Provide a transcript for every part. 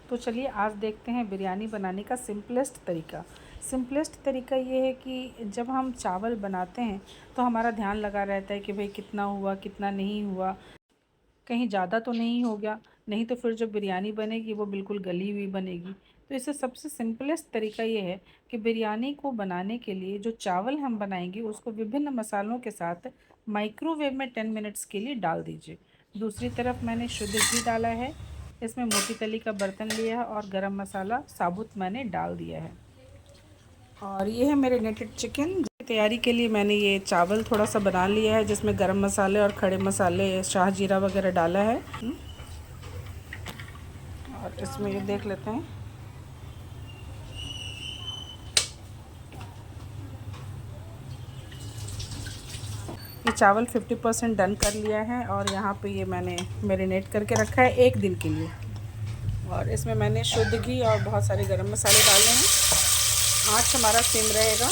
तो चलिए आज देखते हैं बिरयानी बनाने का सिंपलेस्ट तरीका ये है कि जब हम चावल बनाते हैं तो हमारा ध्यान लगा रहता है कि भाई कितना हुआ कितना नहीं हुआ, कहीं ज़्यादा तो नहीं हो गया, नहीं तो फिर जो बिरयानी बनेगी वो बिल्कुल गली हुई बनेगी। तो इससे सबसे सिंपलेस्ट तरीका ये है कि बिरयानी को बनाने के लिए जो चावल हम बनाएंगे उसको विभिन्न मसालों के साथ माइक्रोवेव में 10 मिनट्स के लिए डाल दीजिए। दूसरी तरफ मैंने शुद्ध घी डाला है, इसमें मोटी तली का बर्तन लिया है और गरम मसाला साबुत मैंने डाल दिया है। और ये है मेरे नेटेड चिकन। तैयारी के लिए मैंने ये चावल थोड़ा सा बना लिया है जिसमें गरम मसाले और खड़े मसाले शाह जीरा वगैरह डाला है। और इसमें ये देख लेते हैं, ये चावल 50% डन कर लिया है और यहाँ पे ये मैंने मैरिनेट करके रखा है 1 दिन के लिए। और इसमें मैंने शुद्ध घी और बहुत सारे गरम मसाले डाले हैं। आँच हमारा सिम रहेगा।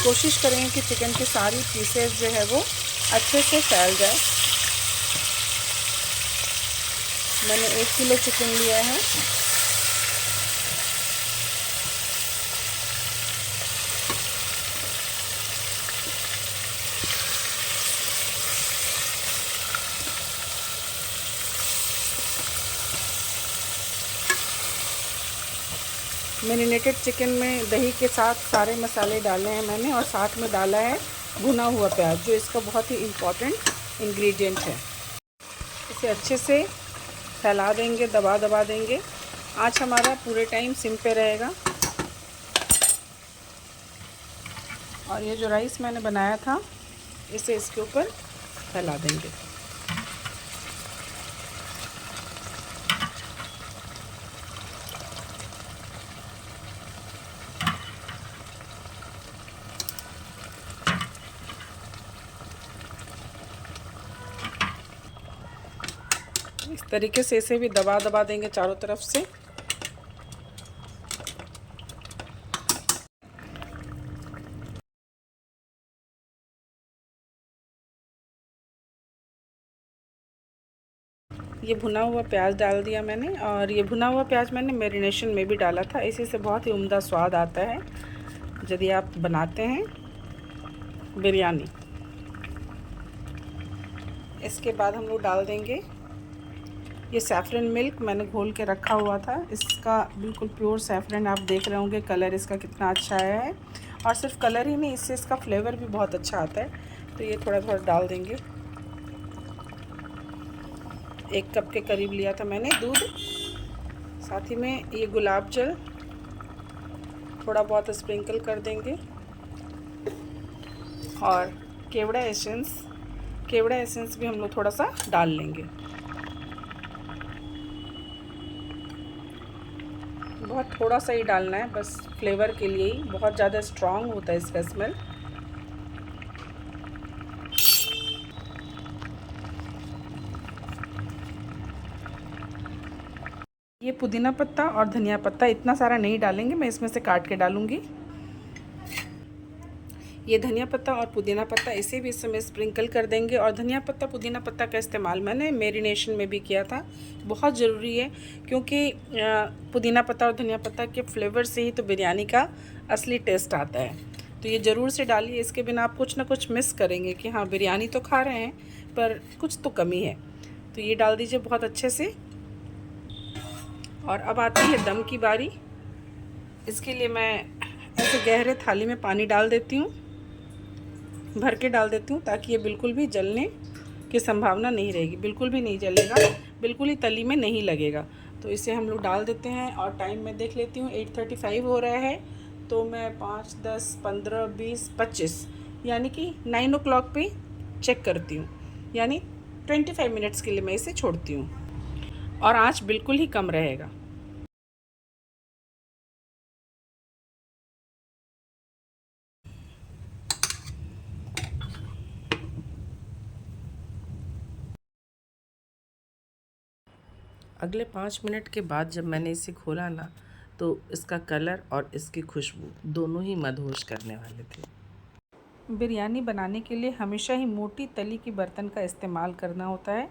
कोशिश करेंगे कि चिकन की सारी पीसेस जो है वो अच्छे से फैल जाए। मैंने 1 किलो चिकन लिया है। मैरिनेटेड चिकन में दही के साथ सारे मसाले डाले हैं मैंने और साथ में डाला है भुना हुआ प्याज, जो इसका बहुत ही इम्पॉर्टेंट इंग्रेडिएंट है। इसे अच्छे से फैला देंगे, दबा दबा देंगे। आँच हमारा पूरे टाइम सिम पे रहेगा। और ये जो राइस मैंने बनाया था इसे इसके ऊपर फैला देंगे। इस तरीके से इसे भी दबा दबा देंगे चारों तरफ से। ये भुना हुआ प्याज डाल दिया मैंने और ये भुना हुआ प्याज मैंने मैरिनेशन में भी डाला था। इसी से बहुत ही उम्दा स्वाद आता है यदि आप बनाते हैं बिरयानी। इसके बाद हम लोग डाल देंगे ये सैफ़रन मिल्क, मैंने घोल के रखा हुआ था। इसका बिल्कुल प्योर सैफ़रन, आप देख रहे होंगे कलर इसका कितना अच्छा आया है। और सिर्फ कलर ही नहीं, इससे इसका फ्लेवर भी बहुत अच्छा आता है। तो ये थोड़ा थोड़ा डाल देंगे। 1 कप के करीब लिया था मैंने दूध। साथ ही में ये गुलाब जल थोड़ा बहुत स्प्रिंकल कर देंगे। और केवड़ा एसेंस भी हम लोग थोड़ा सा डाल लेंगे। बहुत थोड़ा सा ही डालना है, बस फ्लेवर के लिए ही। बहुत ज़्यादा स्ट्रॉन्ग होता है इसका स्मेल। ये पुदीना पत्ता और धनिया पत्ता इतना सारा नहीं डालेंगे, मैं इसमें से काट के डालूँगी। ये धनिया पत्ता और पुदीना पत्ता इसे भी इस समय स्प्रिंकल कर देंगे। और धनिया पत्ता पुदीना पत्ता का इस्तेमाल मैंने मैरिनेशन में भी किया था, बहुत ज़रूरी है क्योंकि पुदीना पत्ता और धनिया पत्ता के फ्लेवर से ही तो बिरयानी का असली टेस्ट आता है। तो ये ज़रूर से डालिए, इसके बिना आप कुछ ना कुछ मिस करेंगे कि हाँ बिरयानी तो खा रहे हैं पर कुछ तो कमी है। तो ये डाल दीजिए बहुत अच्छे से। और अब आती है दम की बारी। इसके लिए मैं ऐसे गहरे थाली में पानी डाल देती हूँ, भर के डाल देती हूँ, ताकि ये बिल्कुल भी जलने की संभावना नहीं रहेगी। बिल्कुल भी नहीं जलेगा, बिल्कुल ही तली में नहीं लगेगा। तो इसे हम लोग डाल देते हैं। और टाइम मैं देख लेती हूँ 8:35 हो रहा है। तो मैं 5, 10, 15, 20, 25 यानी कि 9 o'clock पे चेक करती हूँ। यानी 25 मिनट्स के लिए मैं इसे छोड़ती हूँ और आँच बिल्कुल ही कम रहेगा। अगले 5 मिनट के बाद जब मैंने इसे खोला ना, तो इसका कलर और इसकी खुशबू दोनों ही मदहोश करने वाले थे। बिरयानी बनाने के लिए हमेशा ही मोटी तली की बर्तन का इस्तेमाल करना होता है।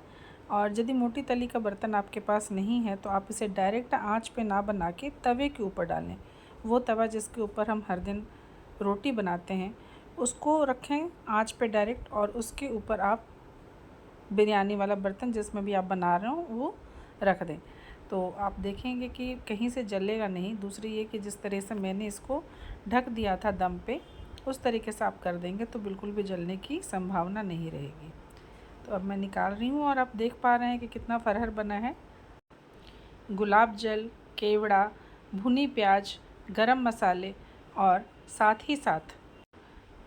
और यदि मोटी तली का बर्तन आपके पास नहीं है तो आप इसे डायरेक्ट आंच पे ना बना के तवे के ऊपर डालें। वो तवा जिसके ऊपर हम हर दिन रोटी बनाते हैं उसको रखें आंच पे डायरेक्ट, और उसके ऊपर आप बिरयानी वाला बर्तन जिसमें भी आप बना रहे हो वो रख दें। तो आप देखेंगे कि कहीं से जलेगा नहीं। दूसरी ये कि जिस तरह से मैंने इसको ढक दिया था दम पे, उस तरीके से आप कर देंगे तो बिल्कुल भी जलने की संभावना नहीं रहेगी। तो अब मैं निकाल रही हूँ और आप देख पा रहे हैं कि कितना फरहर बना है। गुलाब जल, केवड़ा, भुनी प्याज, गरम मसाले और साथ ही साथ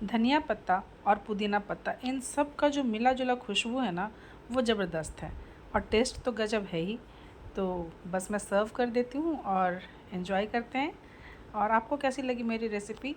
धनिया पत्ता और पुदीना पत्ता, इन सब का जो मिला जुला खुशबू है ना वो ज़बरदस्त है, और टेस्ट तो गजब है ही। तो बस मैं सर्व कर देती हूँ और एंजॉय करते हैं। और आपको कैसी लगी मेरी रेसिपी